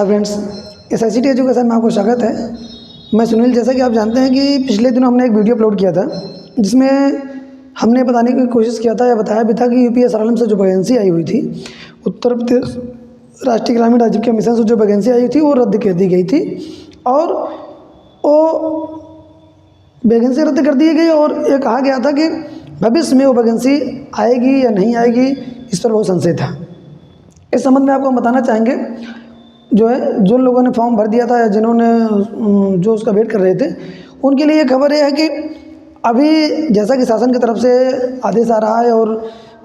Hi friends, SICT education में आपको स्वागत है। मैं सुनील। जैसा कि आप जानते हैं कि पिछले दिनों हमने एक वीडियो अपलोड किया था जिसमें हमने बताने की कोशिश किया था या बताया भी था कि UPSRLM से जो वैकेंसी आई हुई थी, उत्तर प्रदेश राष्ट्रीय ग्रामीण आजीविका मिशन से जो वैकेंसी आई थी वो रद्द कर दी गई थी और वो वैकेंसी रद्द कर दी गई और ये कहा गया था कि भविष्य में वो वैकेंसी आएगी या नहीं आएगी, इस पर बहुत संशय था। इस संबंध में आपको हम बताना चाहेंगे जो लोगों ने फॉर्म भर दिया था या जिन्होंने जो उसका वेट कर रहे थे, उनके लिए ये खबर ये है कि अभी जैसा कि शासन की तरफ से आदेश आ रहा है और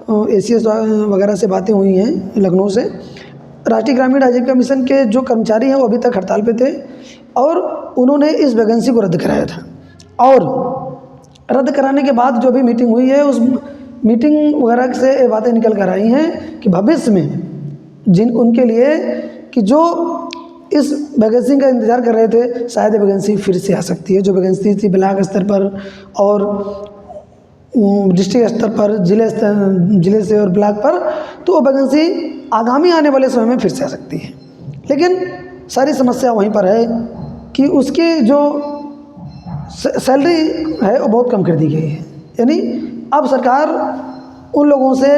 ACS वगैरह से बातें हुई हैं लखनऊ से, राष्ट्रीय ग्रामीण आजीविका मिशन के जो कर्मचारी हैं वो अभी तक हड़ताल पे थे और उन्होंने इस वैकेंसी को रद्द कराया था। और रद्द कराने के बाद जो भी मीटिंग हुई है, उस मीटिंग वगैरह से ये बातें निकल कर आई हैं कि भविष्य में उनके लिए कि जो इस वैकेंसी का इंतज़ार कर रहे थे, शायद वैकेंसी फिर से आ सकती है। जो वैकेंसी थी ब्लॉक स्तर पर और डिस्ट्रिक्ट स्तर पर, जिले से और ब्लॉक पर, तो वो वैकेंसी आगामी आने वाले समय में फिर से आ सकती है। लेकिन सारी समस्या वहीं पर है कि उसकी जो सैलरी है वो बहुत कम कर दी गई है। यानी अब सरकार उन लोगों से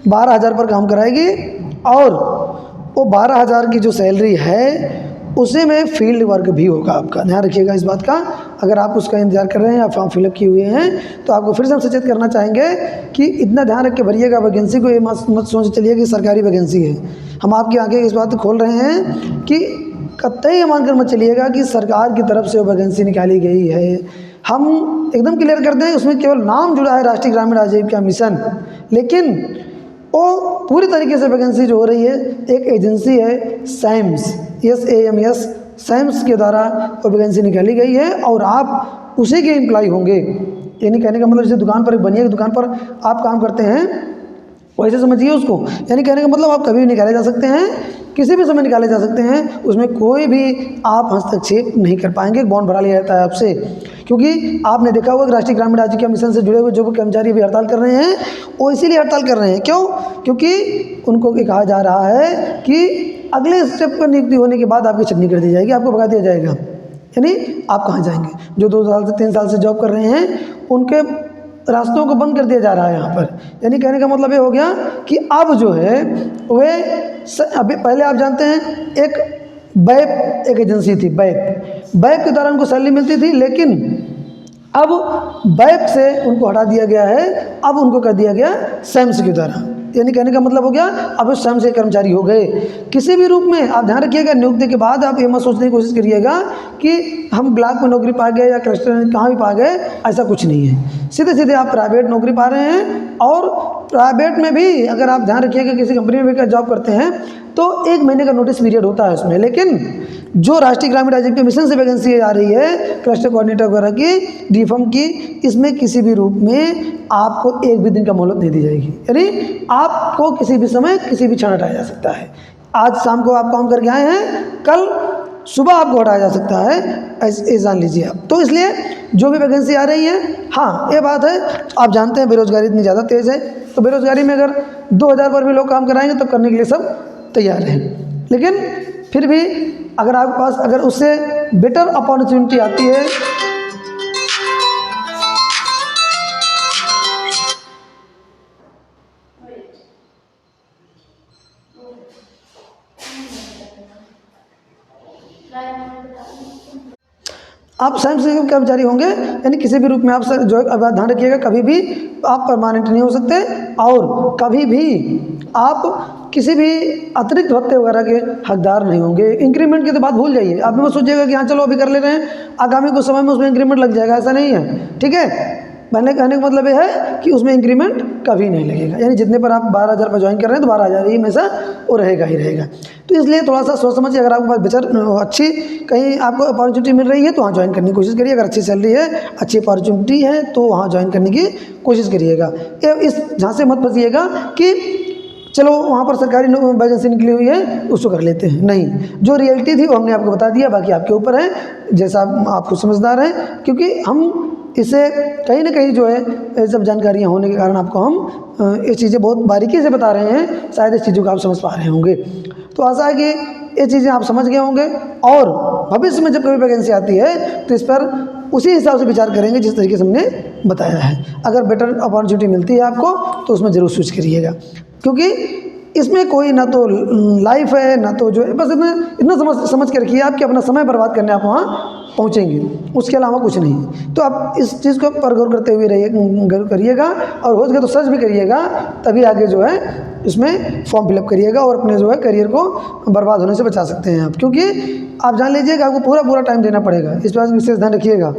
12,000 पर काम कराएगी और वो 12,000 की जो सैलरी है उसी में फील्ड वर्क भी होगा। आपका ध्यान रखिएगा इस बात का। अगर आप उसका इंतजार कर रहे हैं या फॉर्म फिलअप किए हुए हैं तो आपको फिर से हम सचेत करना चाहेंगे कि इतना ध्यान रख के भरिएगा वैकेंसी को। ये मत सोच चलिए कि सरकारी वैकेंसी है। हम आपकी आंखें इस बात खोल रहे हैं कि कतई मानकर मत चलिएगा कि सरकार की तरफ से वो वैकेंसी निकाली गई है। हम एकदम क्लियर कर दें, उसमें केवल नाम जुड़ा है राष्ट्रीय ग्रामीण आजीविका मिशन, लेकिन वो पूरी तरीके से वैकेंसी जो हो रही है एक एजेंसी है SAMS, SAMS, SAMS के द्वारा वो वैकेंसी निकाली गई है और आप उसी के एम्प्लॉय होंगे। यानी कहने का मतलब जैसे दुकान पर बनिए कि दुकान पर आप काम करते हैं, वैसे समझिए उसको। यानी कहने का मतलब आप कभी भी निकाले जा सकते हैं, किसी भी समय निकाले जा सकते हैं, उसमें कोई भी आप हस्तक्षेप नहीं कर पाएंगे। बॉन्ड भरा लिया जाता है आपसे, क्योंकि आपने देखा होगा कि राष्ट्रीय ग्रामीण आजीविका मिशन से जुड़े हुए जो कर्मचारी अभी हड़ताल कर रहे हैं वो इसीलिए हड़ताल कर रहे हैं। क्यों? क्योंकि उनको ये कहा जा रहा है कि अगले स्टेप पर नियुक्ति होने के बाद आपकी छटनी कर दी जाएगी, आपको भगा दिया जाएगा। यानी आप कहाँ जाएंगे? जो 2 साल से 3 साल से जॉब कर रहे हैं उनके रास्तों को बंद कर दिया जा रहा है यहाँ पर। यानी कहने का मतलब ये हो गया कि अब जो है वे अभी पहले आप जानते हैं एक बैप एक एजेंसी थी, बैप के द्वारा उनको सैलरी मिलती थी, लेकिन अब बैप से उनको हटा दिया गया है, अब उनको कर दिया गया SAMS के द्वारा। यानी कहने का मतलब हो गया अब उस SAMS के कर्मचारी हो गए किसी भी रूप में। आप ध्यान रखिएगा, नियुक्ति के बाद आप ये मत सोचने की कोशिश करिएगा कि हम ब्लॉक में नौकरी पा गए या क्लस्टर में कहाँ भी पा गए, ऐसा कुछ नहीं है। सीधे सीधे आप प्राइवेट नौकरी पा रहे हैं और प्राइवेट में भी अगर आप ध्यान रखिएगा किसी कंपनी में भी जॉब करते हैं तो 1 महीने का नोटिस पीरियड होता है उसमें। लेकिन जो राष्ट्रीय ग्रामीण आजीविका मिशन से वैकेंसी आ रही है क्लस्टर कोऑर्डिनेटर वगैरह की, डीफॉर्म की, इसमें किसी भी रूप में आपको 1 भी दिन का मोहलत नहीं दी जाएगी। यानी आपको किसी भी समय किसी भी क्षण हटाया जा सकता है। आज शाम को आप काम करके आए हैं, कल सुबह आपको हटाया जा सकता है, ऐसे जान लीजिए आप। तो इसलिए जो भी वैकेंसी आ रही है, हाँ ये बात है, आप जानते हैं बेरोजगारी इतनी ज़्यादा तेज़ है, तो बेरोजगारी में अगर 2,000 पर भी लोग काम कराएंगे तो करने के लिए सब तैयार हैं। लेकिन फिर भी अगर आपके पास अगर उससे बेटर अपॉर्चुनिटी आती है, आप SAMS के कर्मचारी होंगे, यानी किसी भी रूप में आप जो अब ध्यान रखिएगा कभी भी आप परमानेंट नहीं हो सकते और कभी भी आप किसी भी अतिरिक्त भत्ते वगैरह के हकदार नहीं होंगे। इंक्रीमेंट की तो बात भूल जाइए। आप भी मत सोचिएगा कि हाँ चलो अभी कर ले रहे हैं, आगामी कुछ समय में उसमें इंक्रीमेंट लग जाएगा, ऐसा नहीं है। ठीक है, मैंने कहने का मतलब ये है कि उसमें इंक्रीमेंट कभी नहीं लगेगा। यानी जितने पर आप 12,000 पर ज्वाइन कर रहे हैं तो 12,000 ही में से वो रहेगा ही रहेगा। तो इसलिए थोड़ा सा सोच समझ के अगर आपके पास बेचर अच्छी कहीं आपको अपॉर्चुनिटी मिल रही है तो वहाँ ज्वाइन करने की कोशिश करिए। अगर अच्छी सैलरी है, अच्छी अपॉर्चुनिटी है तो वहाँ ज्वाइन करने की कोशिश करिएगा। इस झांसे मत फंसिएगा कि चलो वहाँ पर सरकारी वैकेंसी निकली हुई है उसको कर लेते हैं। नहीं, जो रियलिटी थी वो हमने आपको बता दिया, बाकी आपके ऊपर है, जैसा आप खुद समझदार हैं। क्योंकि हम इससे कहीं ना कहीं जो है ये सब जानकारियाँ होने के कारण आपको हम ये चीज़ें बहुत बारीकी से बता रहे हैं, शायद इस चीज़ों को आप समझ पा रहे होंगे। तो आशा है कि ये चीज़ें आप समझ गए होंगे और भविष्य में जब कभी वैकेंसी आती है तो इस पर उसी हिसाब से विचार करेंगे जिस तरीके से हमने बताया है। अगर बेटर अपॉर्चुनिटी मिलती है आपको तो उसमें ज़रूर स्विच करिएगा, क्योंकि इसमें कोई ना तो लाइफ है ना तो जो है, बस इतना समझ के रखिए आप कि अपना समय बर्बाद करने आप वहाँ पहुँचेंगे, उसके अलावा कुछ नहीं। तो आप इस चीज़ को पर गौर करते हुए करिएगा और हो सके तो सर्च भी करिएगा, तभी आगे जो है इसमें फॉर्म फिलअप करिएगा और अपने जो है करियर को बर्बाद होने से बचा सकते हैं आप। क्योंकि आप जान लीजिएगा आपको पूरा टाइम देना पड़ेगा, इस बात विशेष ध्यान रखिएगा।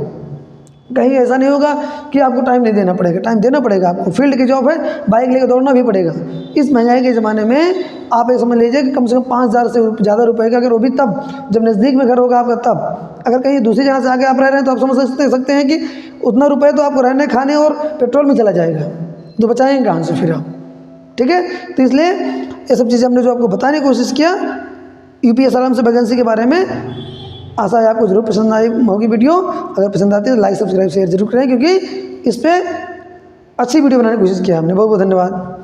कहीं ऐसा नहीं होगा कि आपको टाइम नहीं देना पड़ेगा, टाइम देना पड़ेगा आपको। फील्ड की जॉब है, बाइक लेकर दौड़ना भी पड़ेगा। इस महंगाई के ज़माने में आप ये समझ लीजिए कि कम से कम 5,000 से ज़्यादा रुपए का, अगर वो भी तब जब नज़दीक में घर होगा आपका तब। अगर कहीं दूसरी जगह से आके आप रह रहे हैं तो आप समझ सकते हैं कि उतना रुपये तो आपको रहने खाने और पेट्रोल में चला जाएगा, तो बचाएंगे कहाँ से फिर आप। ठीक है, तो इसलिए ये सब चीज़ें हमने जो आपको बताने की कोशिश किया UPSRM से वैकेंसी के बारे में। आशा है आपको जरूर पसंद आई होगी वीडियो। अगर पसंद आती है तो लाइक, सब्सक्राइब, शेयर जरूर करें, क्योंकि इस पर अच्छी वीडियो बनाने की कोशिश किया हमने। बहुत बहुत धन्यवाद।